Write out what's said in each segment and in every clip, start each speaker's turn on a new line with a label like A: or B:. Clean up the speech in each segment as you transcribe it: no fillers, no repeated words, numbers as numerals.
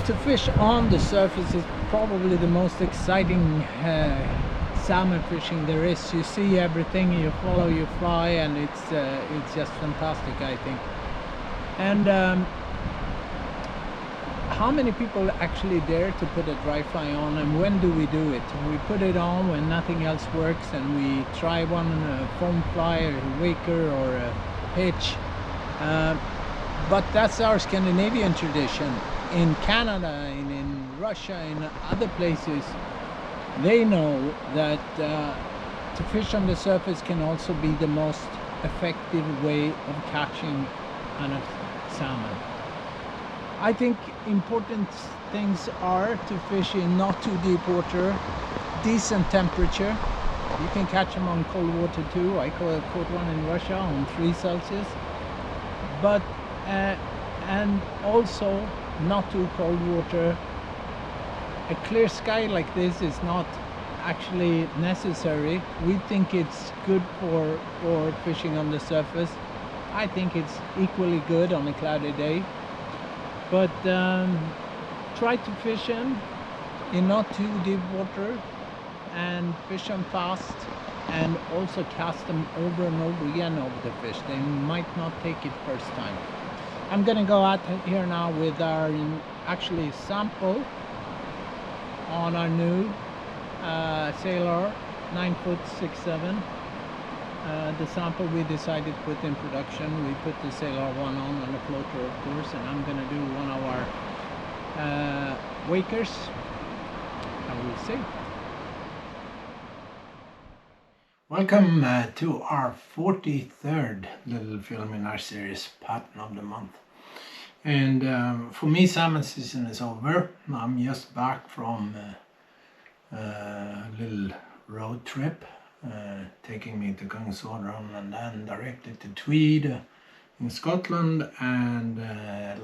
A: Well, to fish on the surface is probably the most exciting salmon fishing there is. You see everything, you follow your fly, and it's just fantastic, I think. And how many people actually dare to put a dry fly on, and when do we do it? We put it on when nothing else works, and we try one foam fly or a waker or a pitch. But that's our Scandinavian tradition. In Canada and in Russia and other places, they know that to fish on the surface can also be the most effective way of catching a salmon. I think important things are to fish in not too deep water, decent temperature. You can catch them on cold water too. I caught one in Russia on 3 Celsius. But and also not too cold water. A clear sky like this is not actually necessary. We think it's good for fishing on the surface. I think it's equally good on a cloudy day. But try to fish in not too deep water, and fish them fast, and also cast them over and over again over the fish. They might not take it first time. I'm gonna go out here now with our actually sample on our new Sailor 9 foot 6'7". The sample we decided to put in production. We put the Sailor 1 on the floater, of course, and I'm gonna do one of our wakers, and we'll see. Welcome to our 43rd little film in our series, Pattern of the Month. And for me, salmon season is over. I'm just back from a little road trip, taking me to Kungsholmen and then directly to Tweed in Scotland, and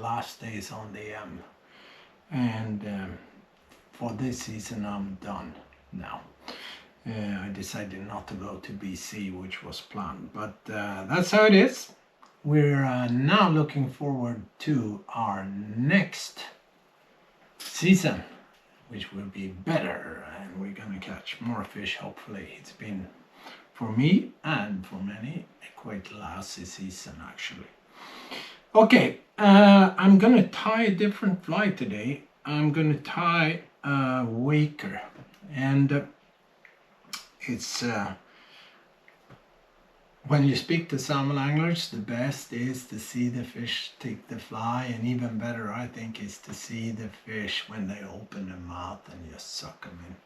A: last days on the and for this season I'm done now. I decided not to go to BC, which was planned, but that's how it is. We're now looking forward to our next season, which will be better, and we're gonna catch more fish, hopefully. It's been, for me and for many, a quite lousy season actually. Okay, I'm gonna tie a different fly today. I'm gonna tie a waker, and it's when you speak to salmon anglers, the best is to see the fish take the fly, and even better, I think, is to see the fish when they open their mouth and just suck them in.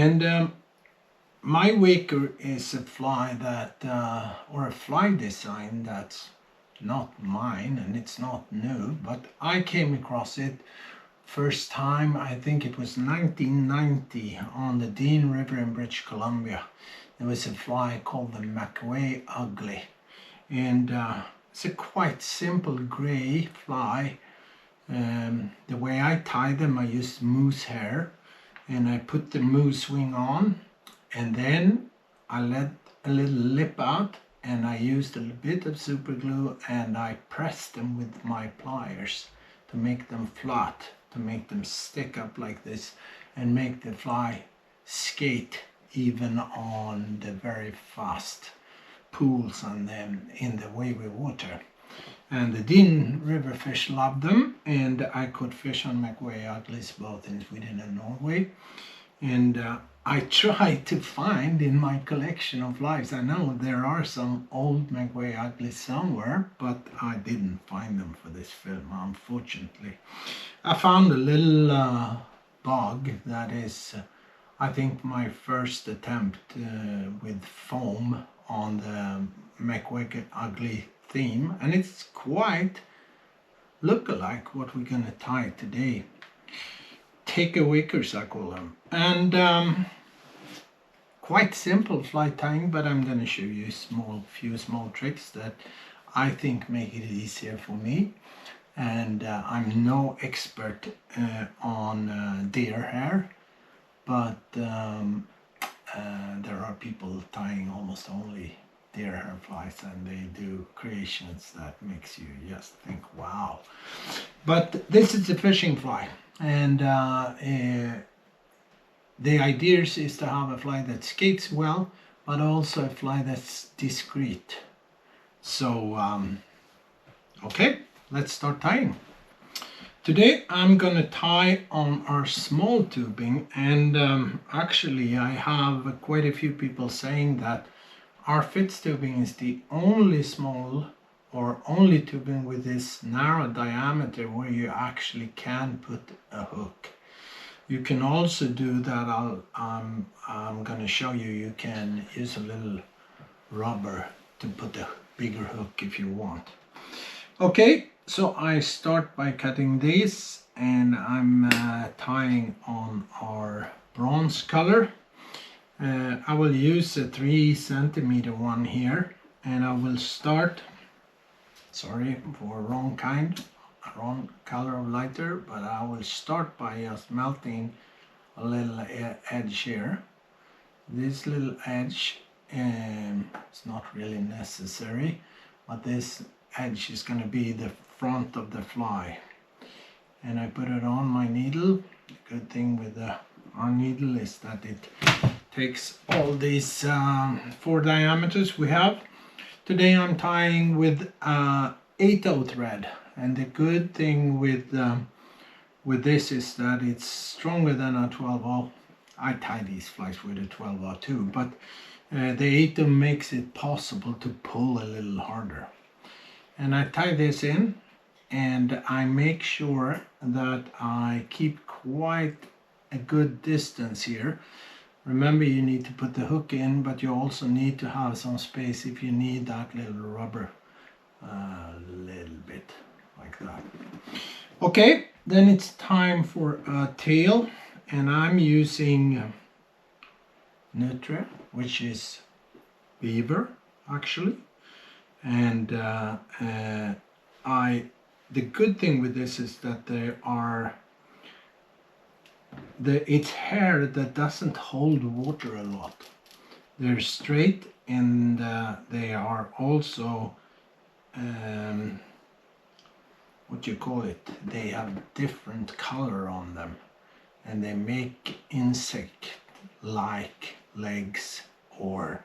A: And my waker is a fly that, or a fly design that's not mine, and it's not new, but I came across it first time, I think it was 1990, on the Dean River in British Columbia. There was a fly called the Mikael ugly, and it's a quite simple gray fly. The way I tie them, I used moose hair, and I put the moose wing on, and then I let a little lip out, and I used a bit of super glue, and I pressed them with my pliers to make them flat, to make them stick up like this, and make the fly skate even on the very fast pools and then in the wavy water. And the Dean River fish loved them, and I could fish on Mikael uglies both in Sweden and Norway. And I tried to find in my collection of flies, I know there are some old Mikael uglies somewhere, but I didn't find them for this film, unfortunately. I found a little bug that is, I think, my first attempt with foam on the Mikael ugly theme, and it's quite look-alike what we're gonna tie today. Take-a-wakers, I call them, and quite simple fly tying, but I'm gonna show you a few small tricks that I think make it easier for me. And I'm no expert on deer hair, but there are people tying almost only deer hair flies, and they do creations that makes you just think, wow. But this is a fishing fly, and the idea is to have a fly that skates well, but also a fly that's discreet. So, okay, let's start tying. Today I'm gonna tie on our small tubing, and actually I have quite a few people saying that our Fitz tubing is the only small or only tubing with this narrow diameter where you actually can put a hook. You can also do that. I'm gonna show you. You can use a little rubber to put a bigger hook if you want. Okay, so I start by cutting this, and I'm tying on our bronze color. I will use a 3 centimeter one here, and I will start, sorry for wrong color of lighter, but I will start by just melting a little edge here. This little edge is not really necessary, but this edge is going to be the front of the fly, and I put it on my needle. The good thing with our needle is that it takes all these 4 diameters we have. Today I'm tying with 8/0 thread, and the good thing with this is that it's stronger than a 12/0. I tie these flies with a 12/0 too, but the 8/0 makes it possible to pull a little harder. And I tie this in, and I make sure that I keep quite a good distance here. Remember, you need to put the hook in, but you also need to have some space if you need that little rubber, a little bit like that. Okay, then it's time for a tail, and I'm using Nutra, which is beaver actually. And the good thing with this is that it's hair that doesn't hold water a lot. They're straight, and they are also what you call it, they have different color on them, and they make insect-like legs or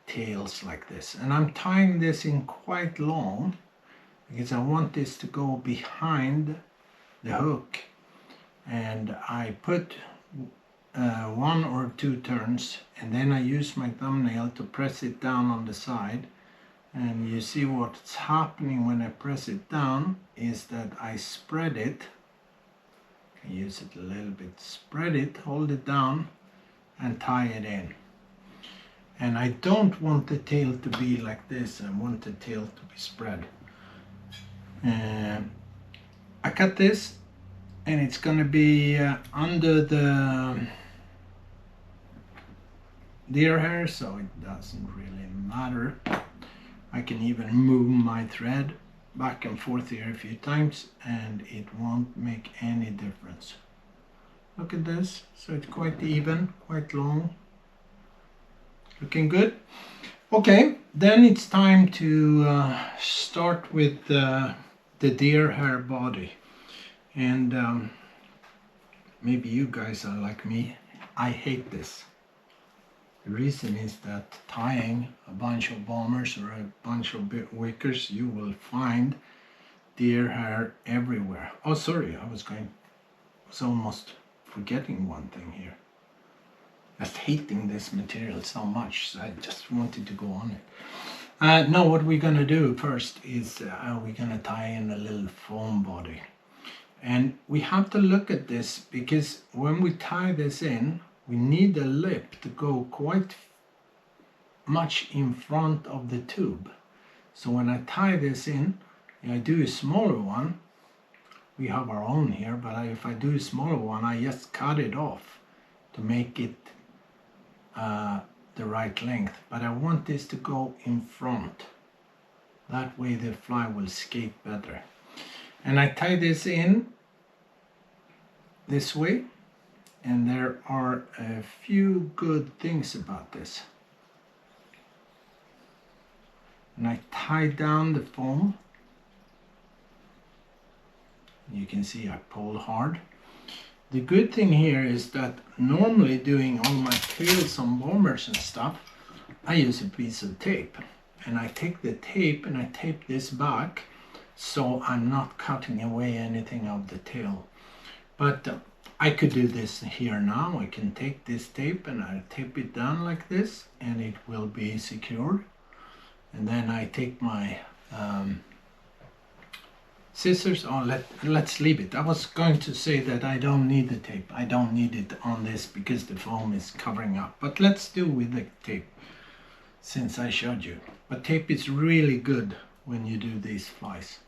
A: tails like this. And I'm tying this in quite long because I want this to go behind the hook, and I put 1 or 2 turns, and then I use my thumbnail to press it down on the side. And you see what's happening when I press it down is that I spread it. I use it a little bit, spread it, hold it down, and tie it in. And I don't want the tail to be like this. I want the tail to be spread. I cut this, and it's going to be under the deer hair, so it doesn't really matter. I can even move my thread back and forth here a few times, and it won't make any difference. Look at this, so it's quite even, quite long. Looking good. Okay, then it's time to start with the deer hair body. And maybe you guys are like me. I hate this. The reason is that tying a bunch of bombers or a bunch of wickers, you will find deer hair everywhere. Oh, sorry, I was almost forgetting one thing here. Just hating this material so much, so I just wanted to go on it. Now what we're gonna do first is we're gonna tie in a little foam body. And we have to look at this, because when we tie this in, we need the lip to go quite much in front of the tube. So when I tie this in, I do a smaller one. We have our own here, but if I do a smaller one, I just cut it off to make it the right length. But I want this to go in front. That way the fly will skate better. And I tie this in this way. And there are a few good things about this. and I tie down the foam. You can see I pull hard. The good thing here is that normally doing all my tails on bombers and stuff, I use a piece of tape, and I take the tape and I tape this back so I'm not cutting away anything of the tail. But I could do this here now. I can take this tape and I tape it down like this and it will be secured. And then I take my scissors. Oh, let's leave it. I was going to say that I don't need the tape. I don't need it on this because the foam is covering up. But let's do with the tape since I showed you. But tape is really good when you do these flies.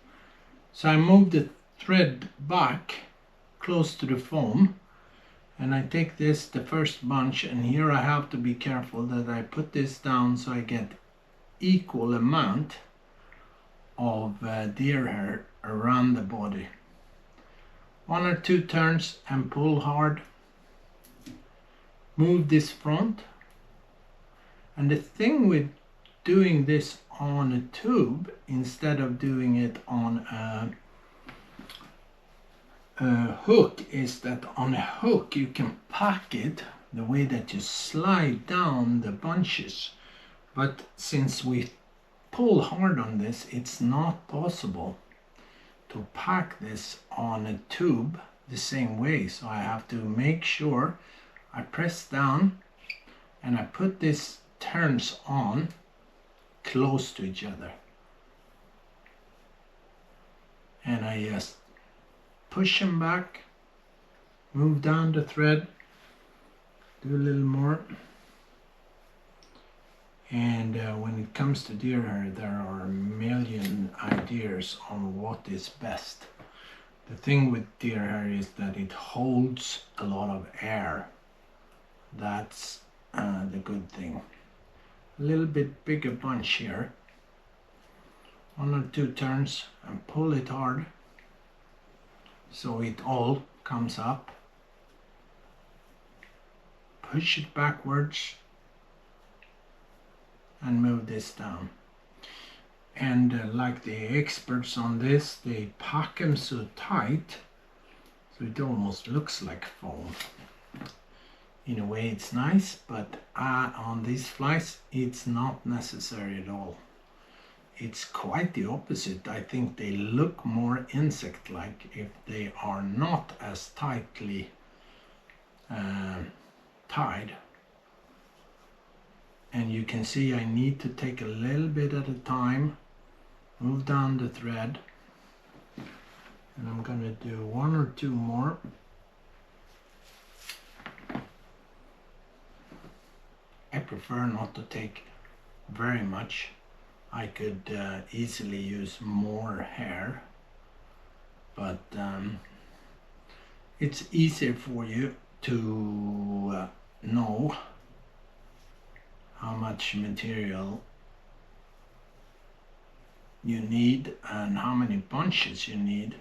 A: So I move the thread back close to the foam, and I take this, the first bunch, and here I have to be careful that I put this down so I get equal amount of deer hair around the body. 1 or 2 turns and pull hard. Move this front. And the thing with doing this on a tube instead of doing it on a hook is that on a hook you can pack it the way that you slide down the bunches, but since we pull hard on this, it's not possible to pack this on a tube the same way. So I have to make sure I press down and I put this turns on close to each other, and I just push them back, move down the thread, do a little more. And when it comes to deer hair, there are a million ideas on what is best. The thing with deer hair is that it holds a lot of air. That's the good thing. A little bit bigger bunch here. 1 or 2 turns and pull it hard so it all comes up. Push it backwards and move this down. And like the experts on this, they pack them so tight so it almost looks like foam. In a way it's nice, but on these flies it's not necessary at all. It's quite the opposite. I think they look more insect-like if they are not as tightly tied. And you can see I need to take a little bit at a time, move down the thread, and I'm going to do 1 or 2 more. I prefer not to take very much. I could easily use more hair, but it's easier for you to know how much material you need and how many bunches you need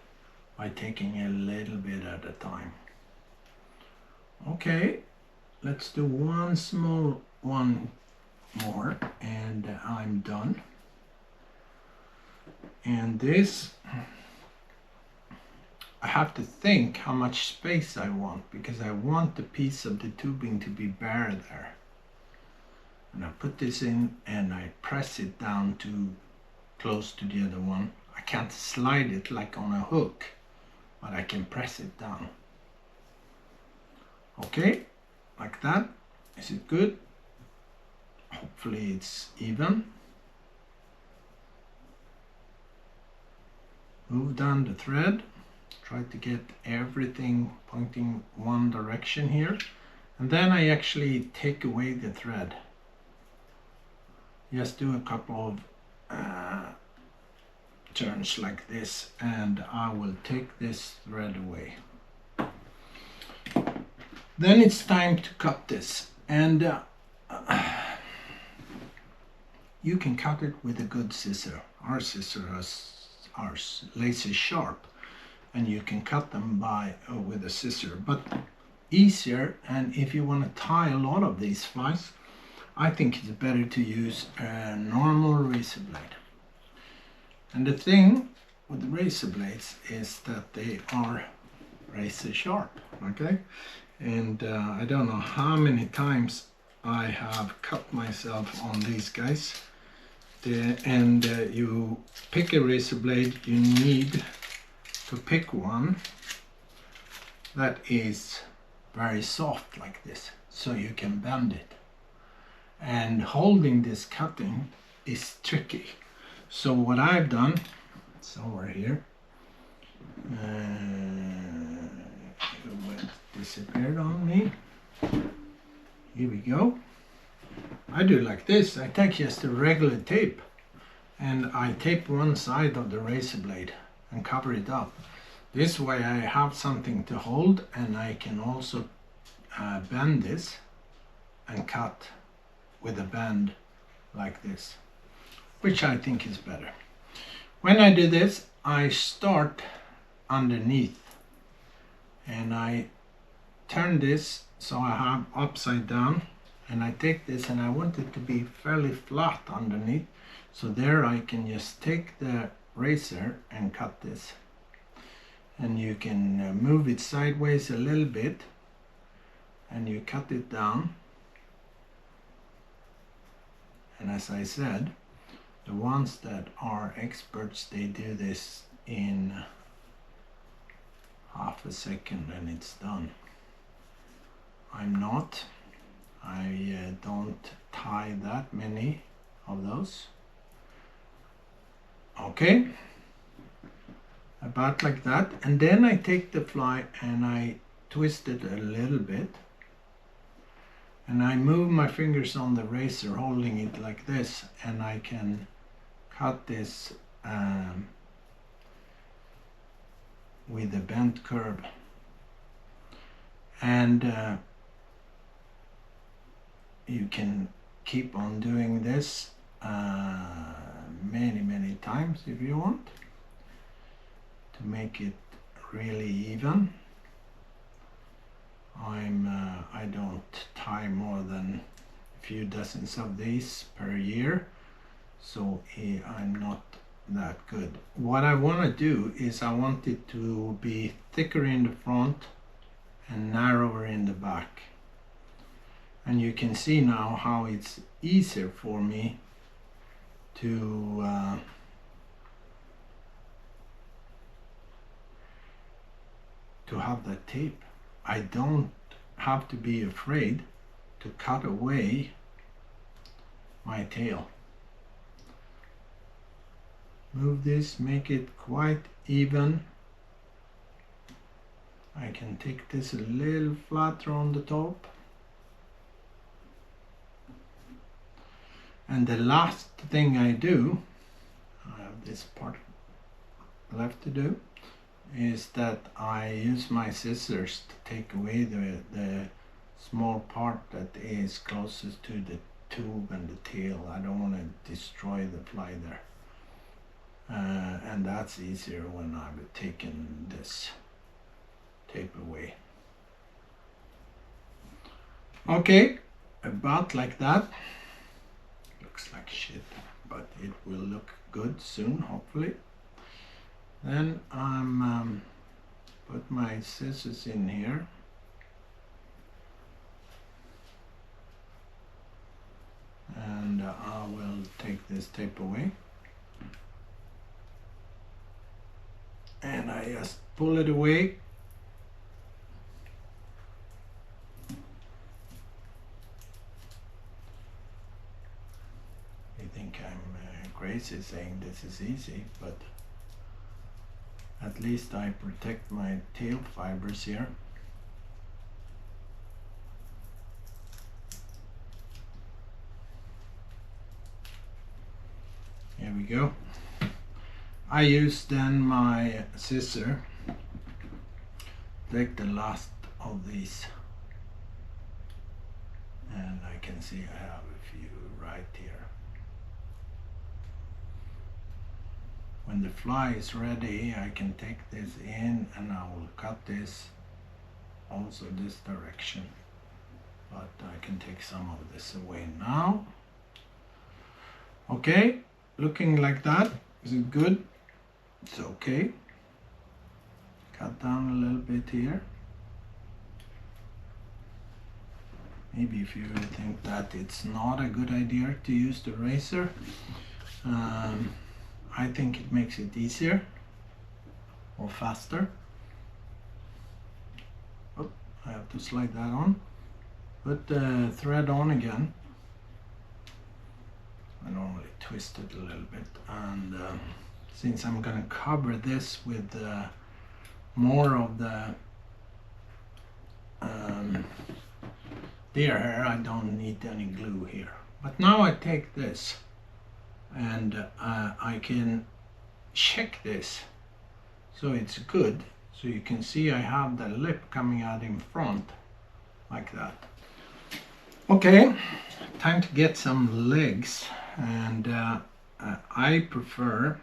A: by taking a little bit at a time. Okay, let's do one small one more and I'm done. And this, I have to think how much space I want, because I want the piece of the tubing to be bare there. And I put this in and I press it down to close to the other one. I can't slide it like on a hook, but I can press it down. Okay, like that. Is it good? Hopefully it's even. Move down the thread. Try to get everything pointing one direction here. And then I actually take away the thread. Just do a couple of turns like this and I will take this thread away. Then it's time to cut this, and you can cut it with a good scissor. Our scissors are laser sharp and you can cut them with a scissor, but easier, and if you want to tie a lot of these flies, I think it's better to use a normal razor blade. And the thing with the razor blades is that they are razor sharp, okay? And I don't know how many times I have cut myself on these guys. You pick a razor blade, you need to pick one that is very soft like this, so you can bend it. And holding this cutting is tricky. So what I've done, it's over here, it disappeared on me. Here we go. I do like this. I take just a regular tape and I tape one side of the razor blade and cover it up. This way I have something to hold, and I can also bend this and cut with a bend like this, which I think is better. When I do this, I start underneath and I turn this so I have upside down, and I take this and I want it to be fairly flat underneath, so there I can just take the razor and cut this. And you can move it sideways a little bit and you cut it down. And as I said, the ones that are experts, they do this in half a second and it's done. I'm not. I don't tie that many of those. Okay, about like that. And then I take the fly and I twist it a little bit. And I move my fingers on the razor, holding it like this, and I can cut this with a bent curve. And you can keep on doing this many times if you want to make it really even. I don't tie more than a few dozens of these per year, so I'm not that good. What I want to do is I want it to be thicker in the front and narrower in the back. And you can see now how it's easier for me to have that tape. I don't have to be afraid to cut away my tail. Move this, make it quite even. I can take this a little flatter on the top. And the last thing I do, I have this part left to do, is that I use my scissors to take away the small part that is closest to the tube and the tail. I don't want to destroy the fly there. And that's easier when I've taken this tape away. Okay, about like that. Looks like shit, but it will look good soon, hopefully. Then I'm put my scissors in here. And I will take this tape away. And I just pull it away. You think I'm crazy saying this is easy, but at least I protect my tail fibers here. Here we go. I use then my scissor, take the last of these, and I can see I have a few right here. When the fly is ready, I can take this in and I will cut this also this direction, but I can take some of this away now. Okay, looking like that. Is it good? It's okay. Cut down a little bit here. Maybe if you think that it's not a good idea to use the razor, I think it makes it easier or faster. Oh, I have to slide that on. Put the thread on again. I normally twist it a little bit, and since I'm going to cover this with more of the deer hair, I don't need any glue here. But now I take this and I can check this so it's good. So you can see I have the lip coming out in front like that. Okay, time to get some legs, and I prefer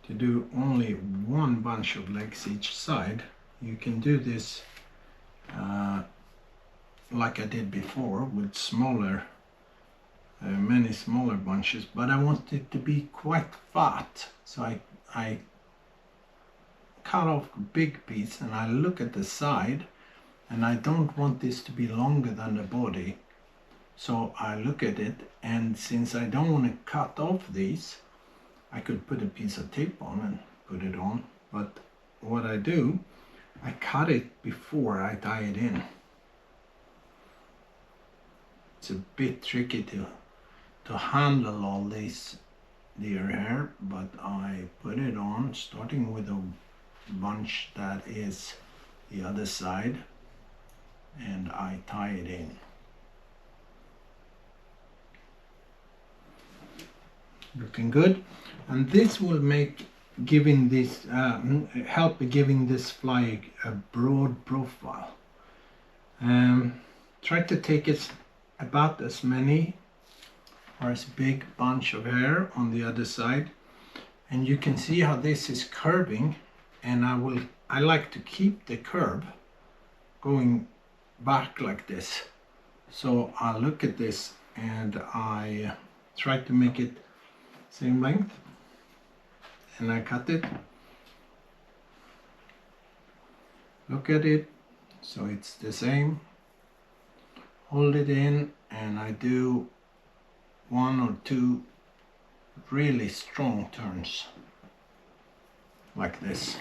A: to do only one bunch of legs each side. You can do this like I did before with smaller, many smaller bunches, but I want it to be quite fat, so I cut off a big piece and I look at the side, and I don't want this to be longer than the body. So I look at it, and since I don't want to cut off these, I could put a piece of tape on and put it on. But what I do, I cut it before I tie it in. It's a bit tricky to handle all this deer hair, but I put it on, starting with a bunch that is the other side, and I tie it in. Looking good, and this will make giving this help giving this fly a broad profile. Try to take it about as many or as big bunch of hair on the other side, and you can see how this is curving, and I like to keep the curve going back like this. So I look at this and I try to make it same length, and I cut it. Look at it, so it's the same. Hold it in, and I do one or two really strong turns like this.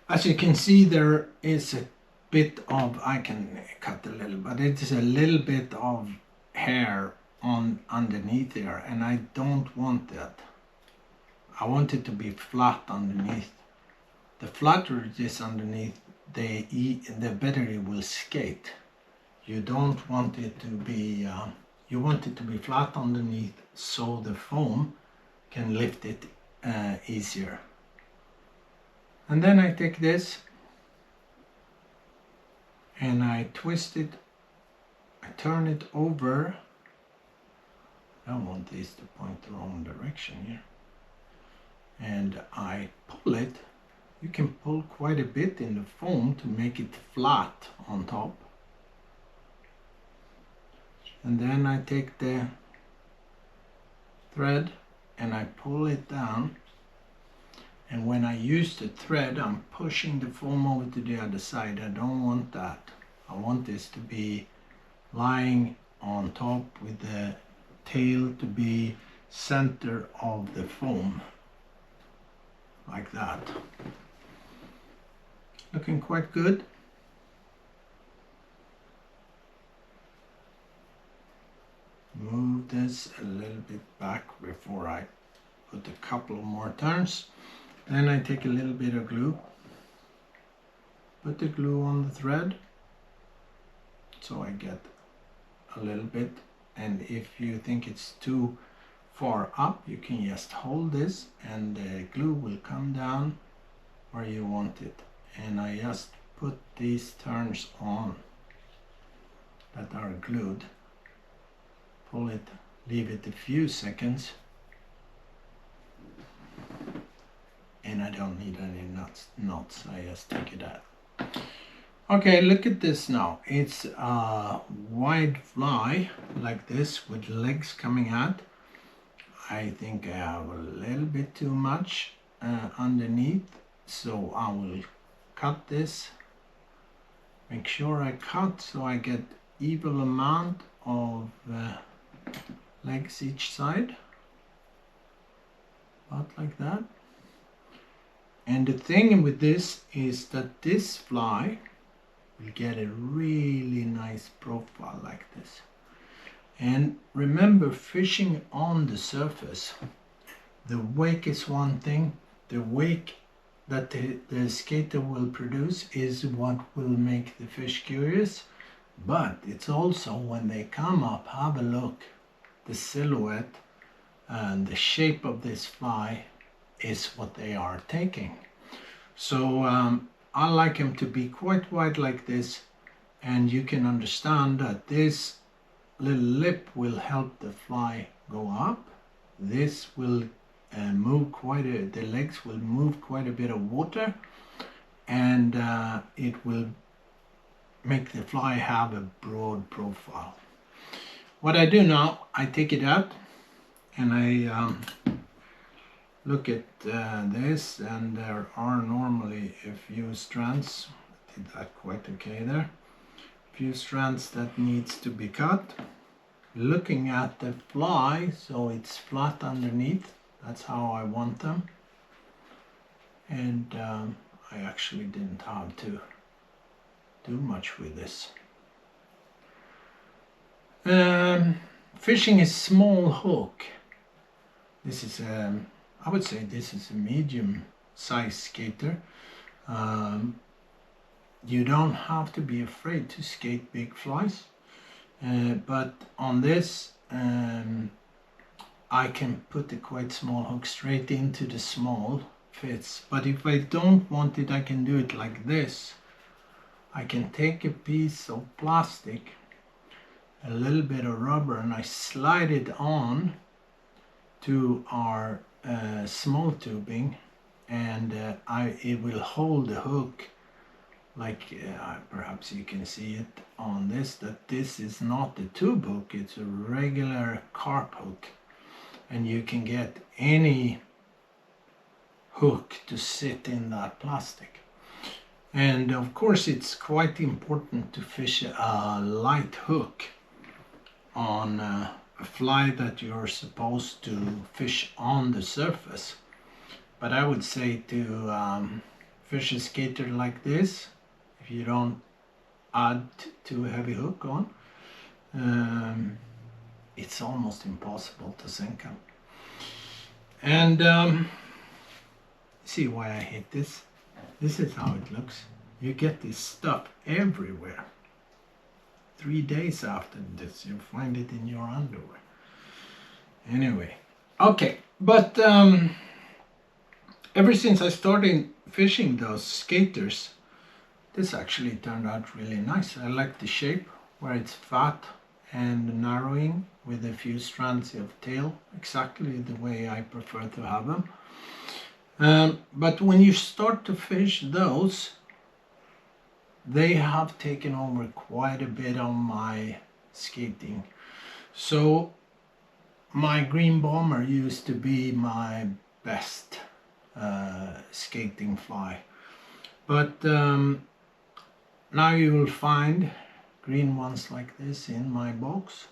A: As you can see, there is a bit of, I can cut a little, but it is a little bit of hair on underneath there, and I don't want that. I want it to be flat underneath. The flatter it is underneath, the better it will skate. You don't want it to be, you want it to be flat underneath so the foam can lift it easier. And then I take this and I twist it, I turn it over. I don't want this to point the wrong direction here. And I pull it. You can pull quite a bit in the foam to make it flat on top. And then I take the thread and I pull it down. And when I use the thread, I'm pushing the foam over to the other side. I don't want that. I want this to be lying on top with the tail to be center of the foam, like that. Looking quite good. Move this a little bit back before I put a couple of more turns. Then I take a little bit of glue, put the glue on the thread so I get a little bit, and if you think it's too far up, you can just hold this and the glue will come down where you want it. And I just put these turns on that are glued, pull it, leave it a few seconds, and I don't need any knots, I just take it out. Okay, look at this now. It's a wide fly like this with legs coming out. I think I have a little bit too much underneath, so I will cut this. Make sure I cut so I get equal amount of legs each side, about like that. And the thing with this is that this fly will get a really nice profile like this. And remember, fishing on the surface, the wake is one thing. The wake that the skater will produce is what will make the fish curious. But it's also when they come up, have a look, the silhouette and the shape of this fly is what they are taking. So I like them to be quite wide like this, and you can understand that this little lip will help the fly go up. This will move the legs will move quite a bit of water, and it will make the fly have a broad profile. What I do now, I take it out and I look at this, and there are normally a few strands. I did that quite okay there. Few strands that needs to be cut. Looking at the fly, so it's flat underneath, that's how I want them. And I actually didn't have to do much with this. Fishing a small hook. This is I would say this is a medium size skater. You don't have to be afraid to skate big flies, but on this I can put a quite small hook straight into the small fits. But if I don't want it, I can do it like this. I can take a piece of plastic, a little bit of rubber, and I slide it on to our small tubing, and it will hold the hook like perhaps you can see it on this, that this is not a tube hook, it's a regular carp hook, and you can get any hook to sit in that plastic. And of course it's quite important to fish a light hook on a fly that you're supposed to fish on the surface. But I would say to fish a skater like this, if you don't add too heavy hook on, it's almost impossible to sink them. And see why I hate this? This is how it looks. You get this stuff everywhere. 3 days after this, you'll find it in your underwear. Anyway, okay, but ever since I started fishing those skaters, this actually turned out really nice. I like the shape where it's fat and narrowing with a few strands of tail, exactly the way I prefer to have them. But when you start to fish those, they have taken over quite a bit on my skating. So my green bomber used to be my best skating fly, but now you will find green ones like this in my box.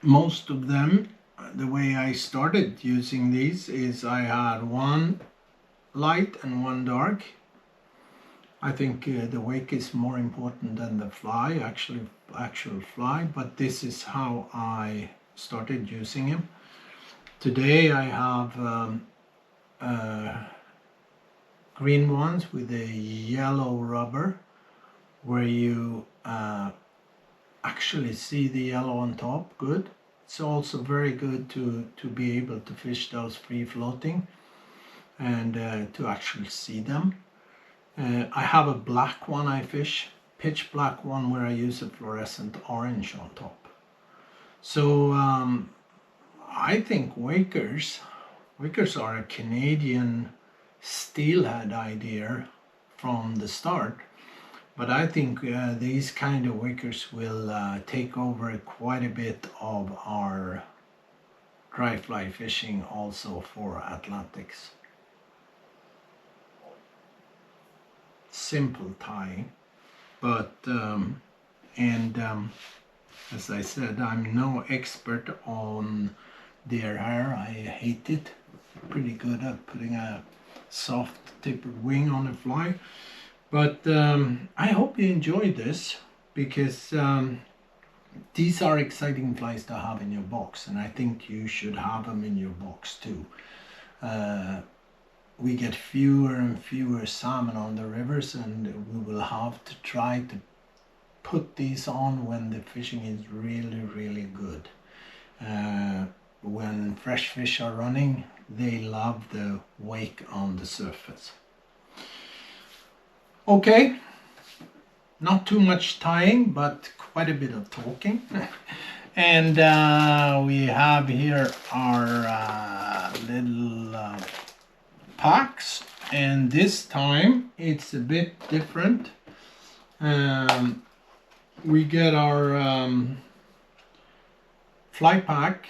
A: Most of them, the way I started using these is I had one light and one dark. I think the wake is more important than the fly, actual fly, but this is how I started using him. Today I have green ones with a yellow rubber, where you actually see the yellow on top. Good. It's also very good to be able to fish those free floating and to actually see them. I have a black one I fish, pitch black one, where I use a fluorescent orange on top. So I think wakers are a Canadian steelhead idea from the start. But I think these kind of wickers will take over quite a bit of our dry fly fishing also for Atlantics. Simple tying, but as I said, I'm no expert on deer hair. I hate it. Pretty good at putting a soft tipped wing on a fly. But I hope you enjoyed this, because these are exciting flies to have in your box, and I think you should have them in your box too. We get fewer and fewer salmon on the rivers, and we will have to try to put these on when the fishing is really, really good. When fresh fish are running, they love the wake on the surface. Okay, not too much tying, but quite a bit of talking. And we have here our little packs, and this time it's a bit different. We get our fly pack,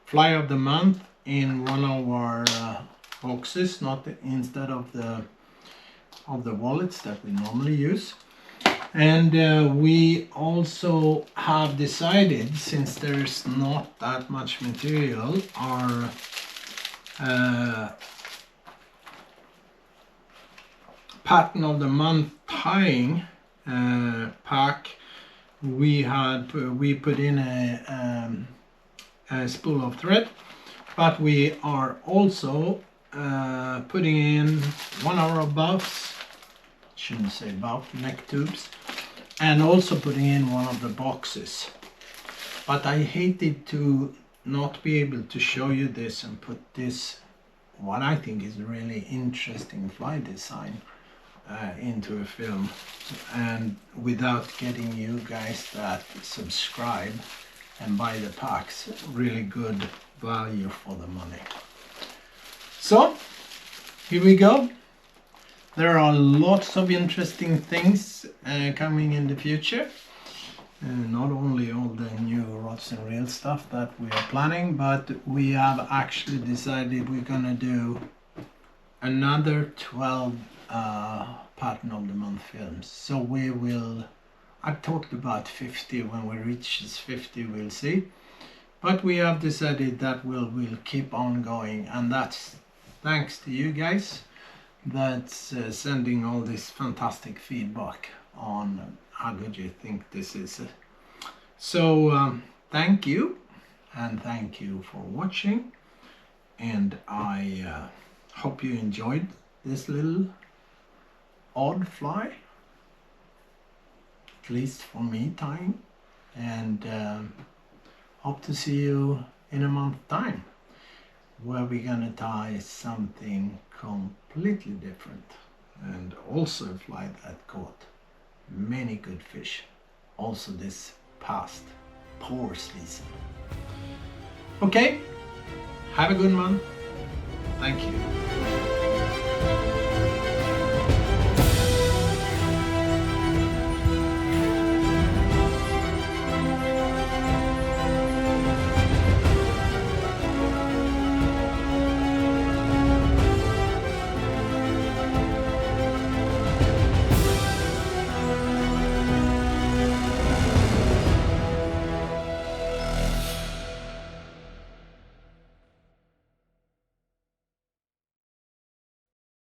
A: fly of the month, in one of our boxes, not instead of the wallets that we normally use. And we also have decided, since there's not that much material, our pattern of the month tying pack, we put in a spool of thread, but we are also putting in one of our buffs, shouldn't say buff, neck tubes, and also putting in one of the boxes. But I hated to not be able to show you this and put this, what I think is a really interesting fly design, into a film, and without getting you guys that subscribe and buy the packs really good value for the money. So here we go. There are lots of interesting things coming in the future. Not only all the new rods and reel stuff that we are planning, but we have actually decided we're gonna do another 12 pattern of the month films. So we will, I've talked about 50. When we reach 50 we'll see, but we have decided that we'll keep on going, and that's thanks to you guys that's sending all this fantastic feedback on how good you think this is. So thank you, and thank you for watching, and I hope you enjoyed this little odd fly, at least for me tying, and hope to see you in a month's time, where we're gonna tie something completely different, and also a fly that caught many good fish also this past poor season. Okay, have a good one. Thank you.